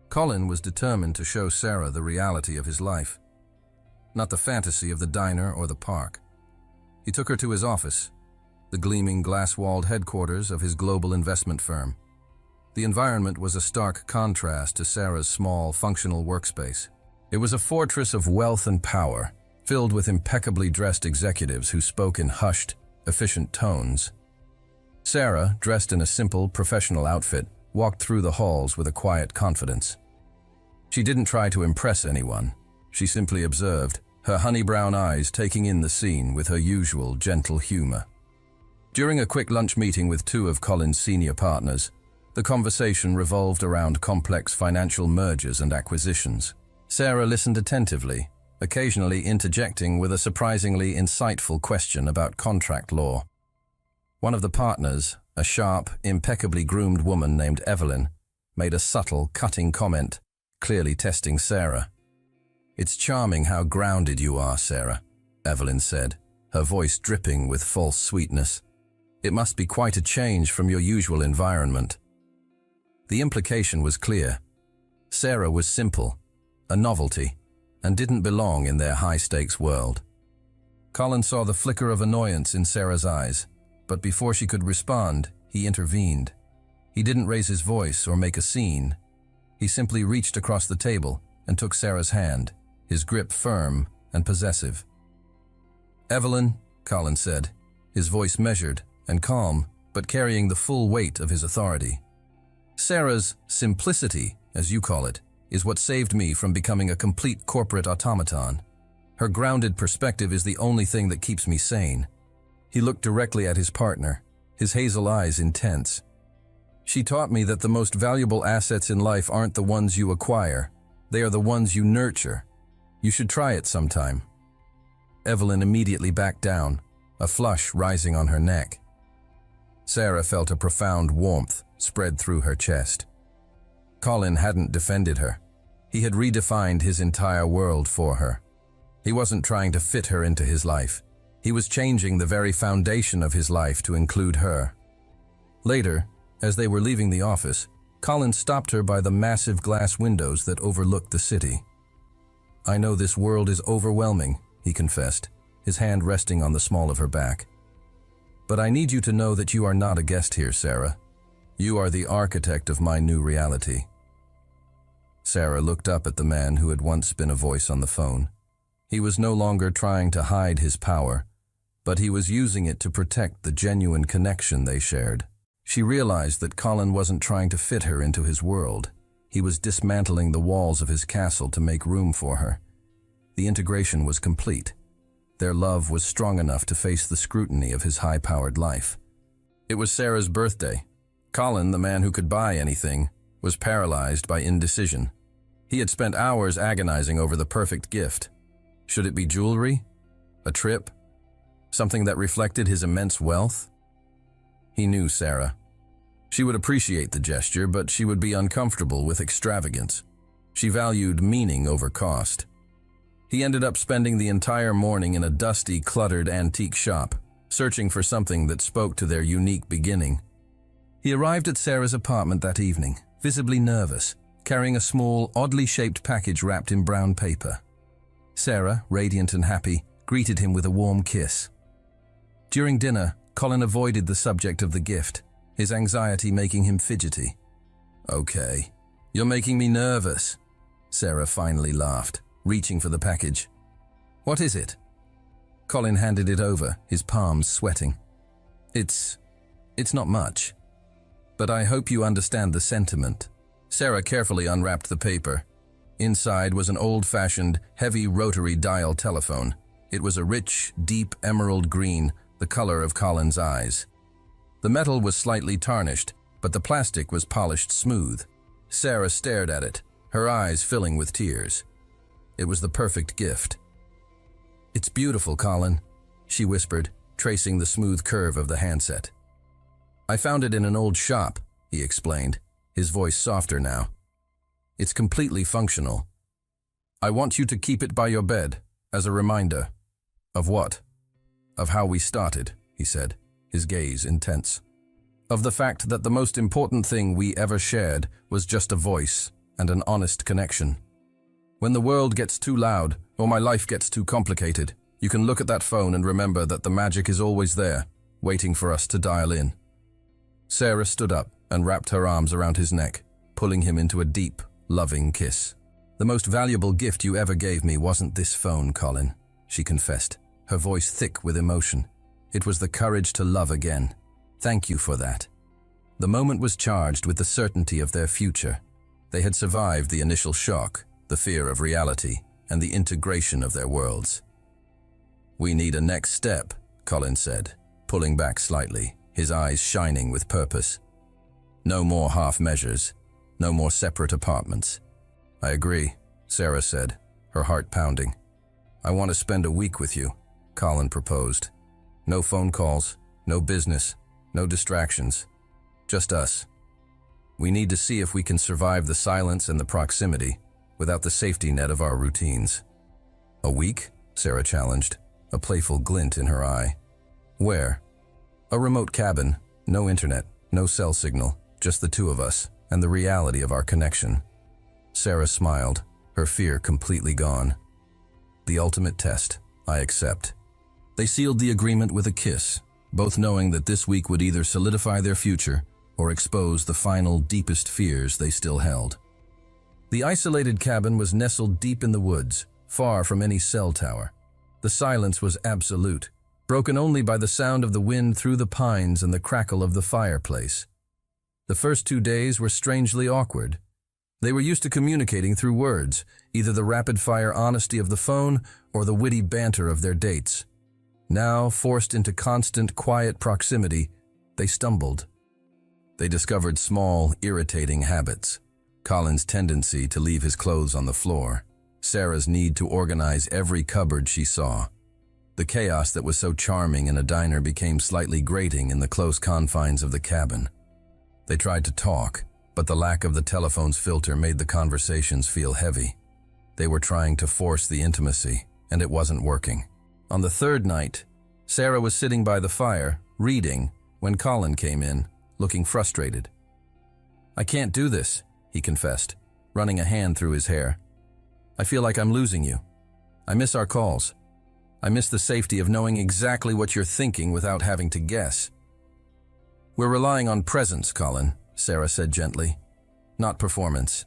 Colin was determined to show Sarah the reality of his life, not the fantasy of the diner or the park. He took her to his office, the gleaming glass-walled headquarters of his global investment firm. The environment was a stark contrast to Sarah's small, functional workspace. It was a fortress of wealth and power, filled with impeccably dressed executives who spoke in hushed, efficient tones. Sarah, dressed in a simple, professional outfit, walked through the halls with a quiet confidence. She didn't try to impress anyone. She simply observed, her honey-brown eyes taking in the scene with her usual gentle humor. During a quick lunch meeting with 2 of Colin's senior partners, the conversation revolved around complex financial mergers and acquisitions. Sarah listened attentively, occasionally interjecting with a surprisingly insightful question about contract law. One of the partners, a sharp, impeccably groomed woman named Evelyn, made a subtle, cutting comment, clearly testing Sarah. "It's charming how grounded you are, Sarah," Evelyn said, her voice dripping with false sweetness. "It must be quite a change from your usual environment." The implication was clear. Sarah was simple, a novelty, and didn't belong in their high-stakes world. Colin saw the flicker of annoyance in Sarah's eyes, but before she could respond, he intervened. He didn't raise his voice or make a scene. He simply reached across the table and took Sarah's hand, his grip firm and possessive. "Evelyn," Colin said, his voice measured and calm, but carrying the full weight of his authority. "Sarah's simplicity, as you call it, is what saved me from becoming a complete corporate automaton. Her grounded perspective is the only thing that keeps me sane." He looked directly at his partner, his hazel eyes intense. "She taught me that the most valuable assets in life aren't the ones you acquire. They are the ones you nurture. You should try it sometime." Evelyn immediately backed down, a flush rising on her neck. Sarah felt a profound warmth spread through her chest. Colin hadn't defended her. He had redefined his entire world for her. He wasn't trying to fit her into his life. He was changing the very foundation of his life to include her. Later, as they were leaving the office, Colin stopped her by the massive glass windows that overlooked the city. "I know this world is overwhelming," he confessed, his hand resting on the small of her back. "But I need you to know that you are not a guest here, Sarah. You are the architect of my new reality." Sarah looked up at the man who had once been a voice on the phone. He was no longer trying to hide his power, but he was using it to protect the genuine connection they shared. She realized that Colin wasn't trying to fit her into his world. He was dismantling the walls of his castle to make room for her. The integration was complete. Their love was strong enough to face the scrutiny of his high-powered life. It was Sarah's birthday. Colin, the man who could buy anything, was paralyzed by indecision. He had spent hours agonizing over the perfect gift. Should it be jewelry? A trip? Something that reflected his immense wealth? He knew Sarah. She would appreciate the gesture, but she would be uncomfortable with extravagance. She valued meaning over cost. He ended up spending the entire morning in a dusty, cluttered antique shop, searching for something that spoke to their unique beginning. He arrived at Sarah's apartment that evening, visibly nervous, carrying a small, oddly shaped package wrapped in brown paper. Sarah, radiant and happy, greeted him with a warm kiss. During dinner, Colin avoided the subject of the gift, his anxiety making him fidgety. "Okay, you're making me nervous," Sarah finally laughed, reaching for the package. "What is it?" Colin handed it over, his palms sweating. It's not much. But I hope you understand the sentiment." Sarah carefully unwrapped the paper. Inside was an old-fashioned, heavy rotary dial telephone. It was a rich, deep emerald green, the color of Colin's eyes. The metal was slightly tarnished, but the plastic was polished smooth. Sarah stared at it, her eyes filling with tears. It was the perfect gift. "It's beautiful, Colin," she whispered, tracing the smooth curve of the handset. "I found it in an old shop," he explained, his voice softer now. "It's completely functional. I want you to keep it by your bed, as a reminder." "Of what?" "Of how we started," he said, his gaze intense. "Of the fact that the most important thing we ever shared was just a voice and an honest connection. When the world gets too loud, or my life gets too complicated, you can look at that phone and remember that the magic is always there, waiting for us to dial in." Sarah stood up and wrapped her arms around his neck, pulling him into a deep, loving kiss. "The most valuable gift you ever gave me wasn't this phone, Colin," she confessed, her voice thick with emotion. "It was the courage to love again. Thank you for that." The moment was charged with the certainty of their future. They had survived the initial shock, the fear of reality, and the integration of their worlds. "We need a next step," Colin said, pulling back slightly, his eyes shining with purpose. "No more half measures, no more separate apartments." "I agree," Sarah said, her heart pounding. "I want to spend a week with you," Colin proposed. "No phone calls, no business, no distractions. Just us. We need to see if we can survive the silence and the proximity without the safety net of our routines." "A week?" Sarah challenged, a playful glint in her eye. "Where?" "A remote cabin, no internet, no cell signal, just the two of us and the reality of our connection." Sarah smiled, her fear completely gone. "The ultimate test, I accept." They sealed the agreement with a kiss, both knowing that this week would either solidify their future or expose the final, deepest fears they still held. The isolated cabin was nestled deep in the woods, far from any cell tower. The silence was absolute, broken only by the sound of the wind through the pines and the crackle of the fireplace. The first 2 days were strangely awkward. They were used to communicating through words, either the rapid-fire honesty of the phone or the witty banter of their dates. Now, forced into constant, quiet proximity, they stumbled. They discovered small, irritating habits. Colin's tendency to leave his clothes on the floor. Sarah's need to organize every cupboard she saw. The chaos that was so charming in a diner became slightly grating in the close confines of the cabin. They tried to talk, but the lack of the telephone's filter made the conversations feel heavy. They were trying to force the intimacy, and it wasn't working. On the third night, Sarah was sitting by the fire, reading, when Colin came in, looking frustrated. "I can't do this," he confessed, running a hand through his hair. "I feel like I'm losing you. I miss our calls. I miss the safety of knowing exactly what you're thinking without having to guess." "We're relying on presence, Colin," Sarah said gently, "not performance.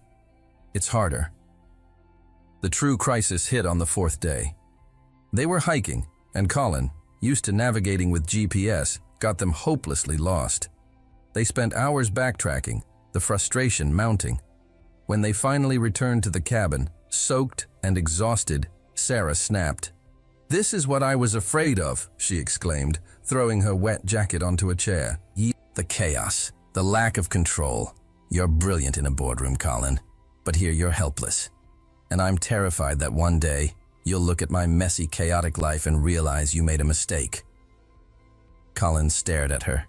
It's harder." The true crisis hit on the fourth day. They were hiking, and Colin, used to navigating with GPS, got them hopelessly lost. They spent hours backtracking, the frustration mounting. When they finally returned to the cabin, soaked and exhausted, Sarah snapped. "This is what I was afraid of," she exclaimed, throwing her wet jacket onto a chair. "The chaos, the lack of control. You're brilliant in a boardroom, Colin, but here you're helpless. And I'm terrified that one day, you'll look at my messy, chaotic life and realize you made a mistake." Colin stared at her,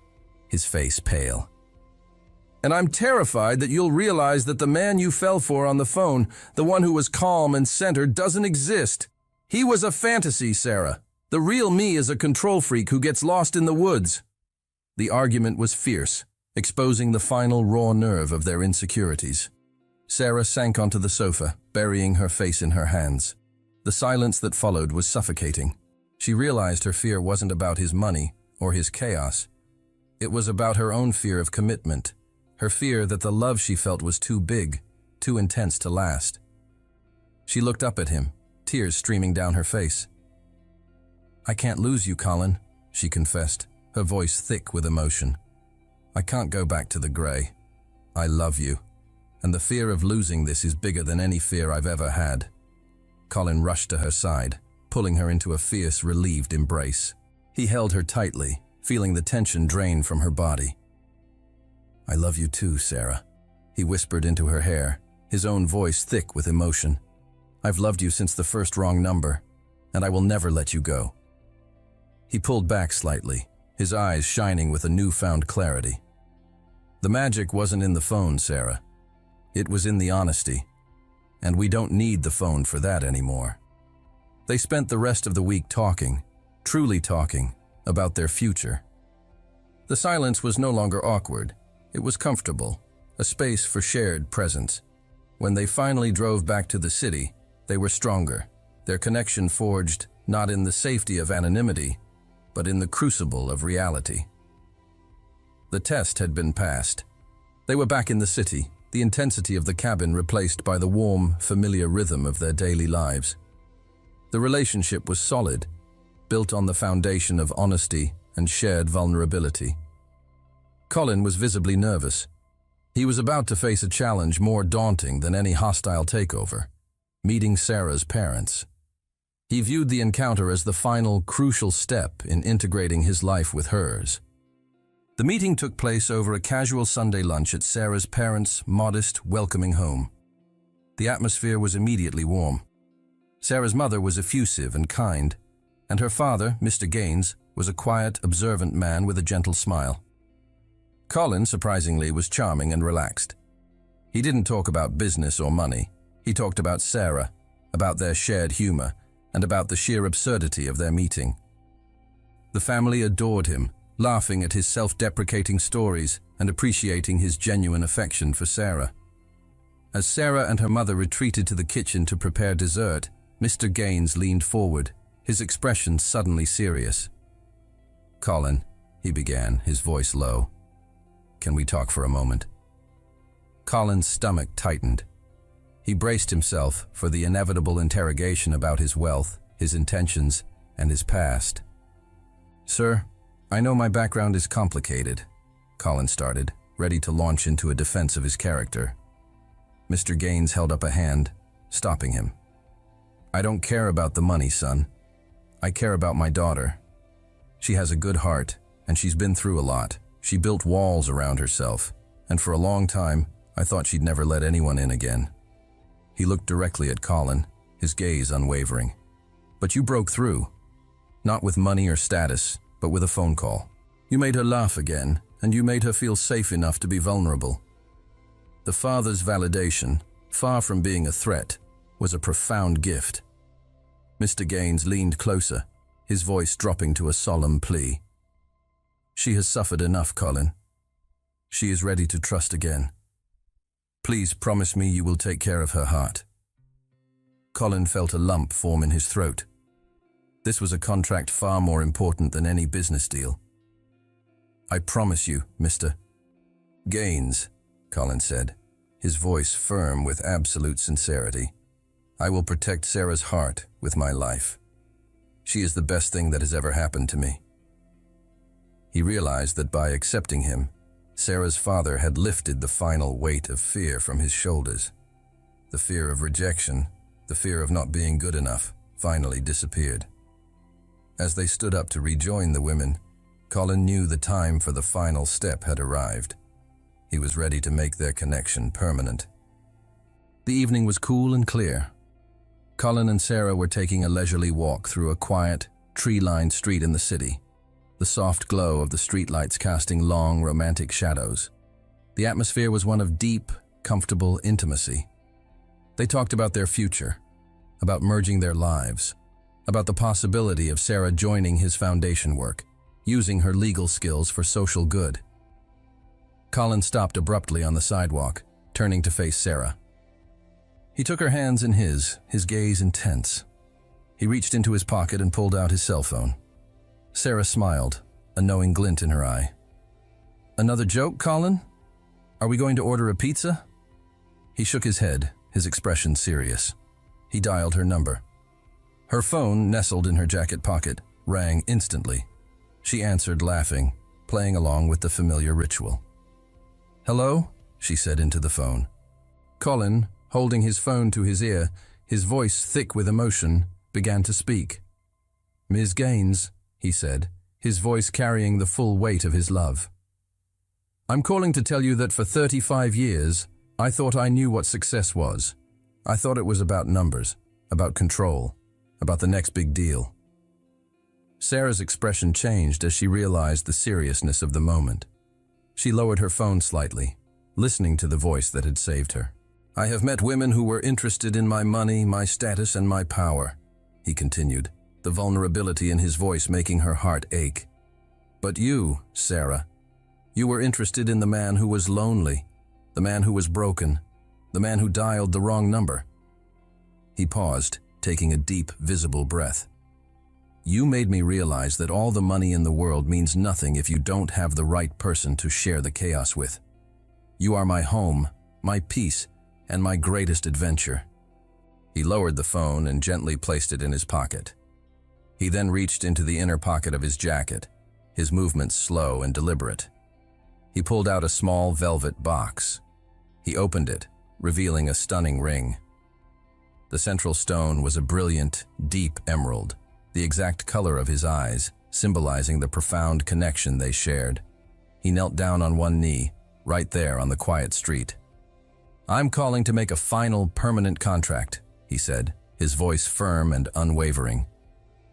his face pale. "And I'm terrified that you'll realize that the man you fell for on the phone, the one who was calm and centered, doesn't exist. He was a fantasy, Sarah. The real me is a control freak who gets lost in the woods." The argument was fierce, exposing the final raw nerve of their insecurities. Sarah sank onto the sofa, burying her face in her hands. The silence that followed was suffocating. She realized her fear wasn't about his money or his chaos. It was about her own fear of commitment, her fear that the love she felt was too big, too intense to last. She looked up at him, tears streaming down her face. "I can't lose you, Colin," she confessed, her voice thick with emotion. "I can't go back to the gray. I love you, and the fear of losing this is bigger than any fear I've ever had." Colin rushed to her side, pulling her into a fierce, relieved embrace. He held her tightly, feeling the tension drain from her body. "I love you too, Sarah," he whispered into her hair, his own voice thick with emotion. "I've loved you since the first wrong number, and I will never let you go." He pulled back slightly, his eyes shining with a newfound clarity. "The magic wasn't in the phone, Sarah. It was in the honesty. And we don't need the phone for that anymore." They spent the rest of the week talking, truly talking, about their future. The silence was no longer awkward. It was comfortable, a space for shared presence. When they finally drove back to the city, they were stronger, their connection forged not in the safety of anonymity, but in the crucible of reality. The test had been passed. They were back in the city, the intensity of the cabin replaced by the warm, familiar rhythm of their daily lives. The relationship was solid, built on the foundation of honesty and shared vulnerability. Colin was visibly nervous. He was about to face a challenge more daunting than any hostile takeover, meeting Sarah's parents. He viewed the encounter as the final, crucial step in integrating his life with hers. The meeting took place over a casual Sunday lunch at Sarah's parents' modest, welcoming home. The atmosphere was immediately warm. Sarah's mother was effusive and kind, and her father, Mr. Gaines, was a quiet, observant man with a gentle smile. Colin, surprisingly, was charming and relaxed. He didn't talk about business or money. He talked about Sarah, about their shared humor, and about the sheer absurdity of their meeting. The family adored him, laughing at his self-deprecating stories and appreciating his genuine affection for Sarah. As Sarah and her mother retreated to the kitchen to prepare dessert, Mr. Gaines leaned forward, his expression suddenly serious. "Colin," he began, his voice low, Can we talk for a moment?" Colin's stomach tightened. He braced himself for the inevitable interrogation about his wealth, his intentions, and his past. "Sir, I know my background is complicated," Colin started, ready to launch into a defense of his character. Mr. Gaines held up a hand, stopping him. "I don't care about the money, son. I care about my daughter. She has a good heart, and she's been through a lot. She built walls around herself, and for a long time, I thought she'd never let anyone in again." He looked directly at Colin, his gaze unwavering. "But you broke through. Not with money or status, but with a phone call. You made her laugh again, and you made her feel safe enough to be vulnerable. The father's validation, far from being a threat, was a profound gift." Mr. Gaines leaned closer, his voice dropping to a solemn plea. "She has suffered enough, Colin. She is ready to trust again. Please promise me you will take care of her heart." Colin felt a lump form in his throat. This was a contract far more important than any business deal. "I promise you, Mr. Gaines," Colin said, his voice firm with absolute sincerity. "I will protect Sarah's heart with my life. She is the best thing that has ever happened to me." He realized that by accepting him, Sarah's father had lifted the final weight of fear from his shoulders. The fear of rejection, the fear of not being good enough, finally disappeared. As they stood up to rejoin the women, Colin knew the time for the final step had arrived. He was ready to make their connection permanent. The evening was cool and clear. Colin and Sarah were taking a leisurely walk through a quiet, tree-lined street in the city, the soft glow of the streetlights casting long, romantic shadows. The atmosphere was one of deep, comfortable intimacy. They talked about their future, about merging their lives, about the possibility of Sarah joining his foundation work, using her legal skills for social good. Colin stopped abruptly on the sidewalk, turning to face Sarah. He took her hands in his gaze intense. He reached into his pocket and pulled out his cell phone. Sarah smiled, a knowing glint in her eye. "Another joke, Colin? Are we going to order a pizza?" He shook his head, his expression serious. He dialed her number. Her phone, nestled in her jacket pocket, rang instantly. She answered, laughing, playing along with the familiar ritual. "Hello?" she said into the phone. Colin, holding his phone to his ear, his voice thick with emotion, began to speak. "Ms. Gaines," he said, his voice carrying the full weight of his love. "I'm calling to tell you that for 35 years, I thought I knew what success was. I thought it was about numbers, about control, about the next big deal." Sarah's expression changed as she realized the seriousness of the moment. She lowered her phone slightly, listening to the voice that had saved her. "I have met women who were interested in my money, my status, and my power," he continued, the vulnerability in his voice making her heart ache. "But you, Sarah, you were interested in the man who was lonely, the man who was broken, the man who dialed the wrong number." He paused, taking a deep, visible breath. "You made me realize that all the money in the world means nothing if you don't have the right person to share the chaos with. You are my home, my peace, and my greatest adventure." He lowered the phone and gently placed it in his pocket. He then reached into the inner pocket of his jacket, his movements slow and deliberate. He pulled out a small velvet box. He opened it, revealing a stunning ring. The central stone was a brilliant, deep emerald, the exact color of his eyes, symbolizing the profound connection they shared. He knelt down on one knee, right there on the quiet street. "I'm calling to make a final, permanent contract," he said, his voice firm and unwavering.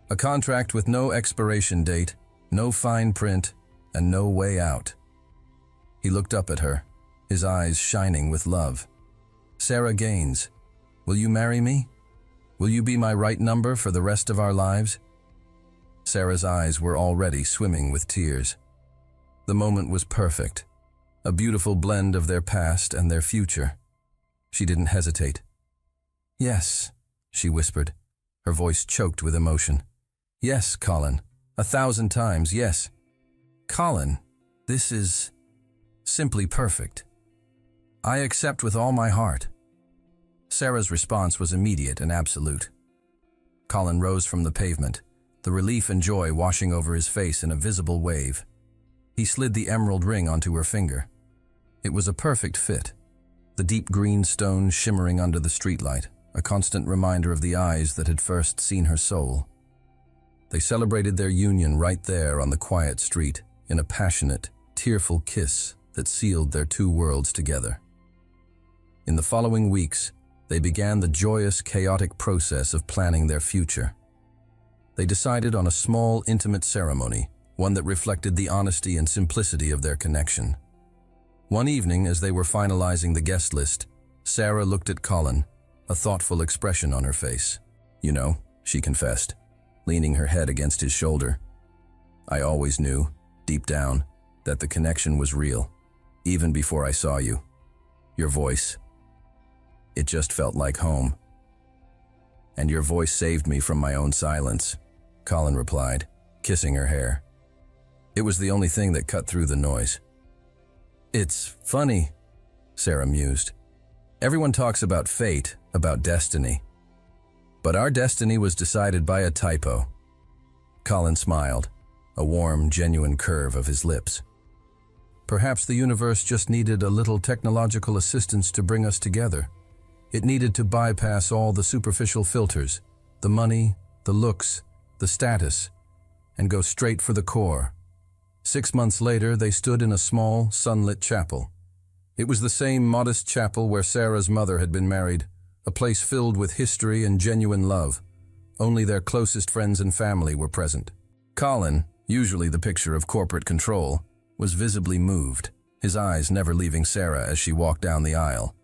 "A contract with no expiration date, no fine print, and no way out." He looked up at her, his eyes shining with love. "Sarah Gaines, will you marry me? Will you be my right number for the rest of our lives?" Sarah's eyes were already swimming with tears. The moment was perfect, a beautiful blend of their past and their future. She didn't hesitate. "Yes," she whispered, her voice choked with emotion. "Yes, Colin, 1,000 times, yes. Colin, this is..." Simply perfect. I accept with all my heart. Sarah's response was immediate and absolute. Colin rose from the pavement, the relief and joy washing over his face in a visible wave. He slid the emerald ring onto her finger. It was a perfect fit, the deep green stone shimmering under the streetlight, a constant reminder of the eyes that had first seen her soul. They celebrated their union right there on the quiet street, in a passionate, tearful kiss that sealed their two worlds together. In the following weeks, they began the joyous, chaotic process of planning their future. They decided on a small, intimate ceremony, one that reflected the honesty and simplicity of their connection. One evening, as they were finalizing the guest list, Sarah looked at Colin, a thoughtful expression on her face. "You know," she confessed, leaning her head against his shoulder, "I always knew, deep down, that the connection was real, even before I saw you. Your voice. It just felt like home." "And your voice saved me from my own silence," Colin replied, kissing her hair. It was the only thing that cut through the noise. "It's funny," Sarah mused. "Everyone talks about fate, about destiny. But our destiny was decided by a typo." Colin smiled, a warm, genuine curve of his lips. "Perhaps the universe just needed a little technological assistance to bring us together. It needed to bypass all the superficial filters, the money, the looks, the status, and go straight for the core." 6 months later, they stood in a small, sunlit chapel. It was the same modest chapel where Sarah's mother had been married, a place filled with history and genuine love. Only their closest friends and family were present. Colin, usually the picture of corporate control, was visibly moved, his eyes never leaving Sarah as she walked down the aisle.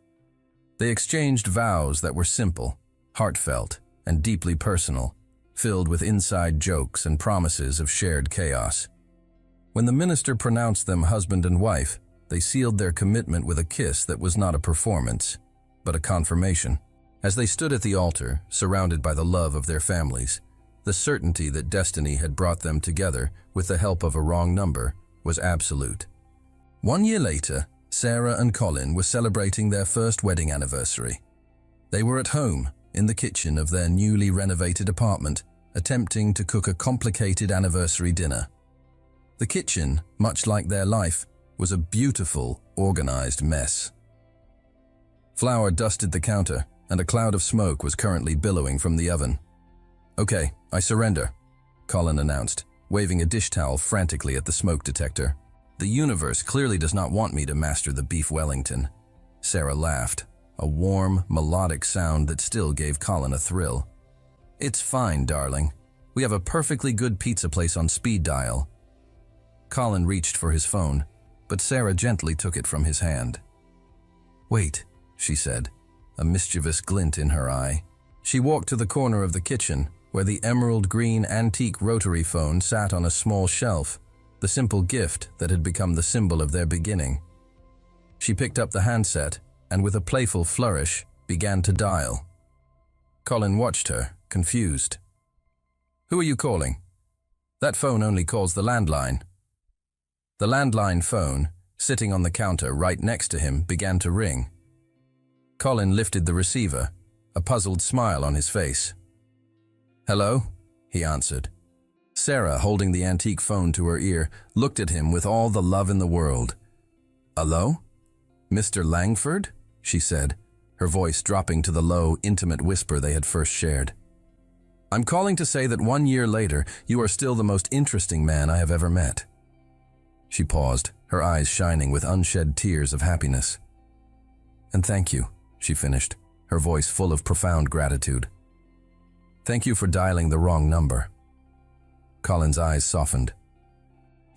They exchanged vows that were simple, heartfelt, and deeply personal, filled with inside jokes and promises of shared chaos. When the minister pronounced them husband and wife, they sealed their commitment with a kiss that was not a performance, but a confirmation. As they stood at the altar, surrounded by the love of their families, the certainty that destiny had brought them together with the help of a wrong number was absolute. 1 year later, Sarah and Colin were celebrating their first wedding anniversary. They were at home, in the kitchen of their newly renovated apartment, attempting to cook a complicated anniversary dinner. The kitchen, much like their life, was a beautiful, organized mess. Flour dusted the counter, and a cloud of smoke was currently billowing from the oven. "Okay, I surrender," Colin announced, waving a dish towel frantically at the smoke detector. "The universe clearly does not want me to master the beef Wellington." Sarah laughed, a warm, melodic sound that still gave Colin a thrill. "It's fine, darling. We have a perfectly good pizza place on speed dial." Colin reached for his phone, but Sarah gently took it from his hand. "Wait," she said, a mischievous glint in her eye. She walked to the corner of the kitchen, where the emerald green antique rotary phone sat on a small shelf, the simple gift that had become the symbol of their beginning. She picked up the handset and, with a playful flourish, began to dial. Colin watched her, confused. "Who are you calling? That phone only calls the landline." The landline phone, sitting on the counter right next to him, began to ring. Colin lifted the receiver, a puzzled smile on his face. "Hello?" he answered. Sarah, holding the antique phone to her ear, looked at him with all the love in the world. "Hello? Mr. Langford?" she said, her voice dropping to the low, intimate whisper they had first shared. "I'm calling to say that 1 year later, you are still the most interesting man I have ever met." She paused, her eyes shining with unshed tears of happiness. "And thank you," she finished, her voice full of profound gratitude. "Thank you for dialing the wrong number." Colin's eyes softened.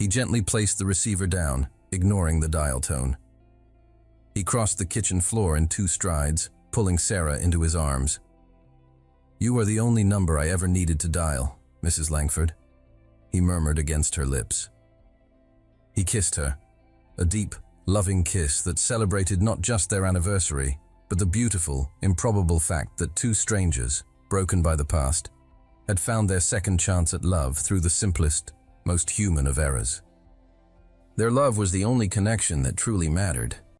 He gently placed the receiver down, ignoring the dial tone. He crossed the kitchen floor in 2 strides, pulling Sarah into his arms. "You are the only number I ever needed to dial, Mrs. Langford," he murmured against her lips. He kissed her, a deep, loving kiss that celebrated not just their anniversary, but the beautiful, improbable fact that 2 strangers, broken by the past, had found their second chance at love through the simplest, most human of errors. Their love was the only connection that truly mattered.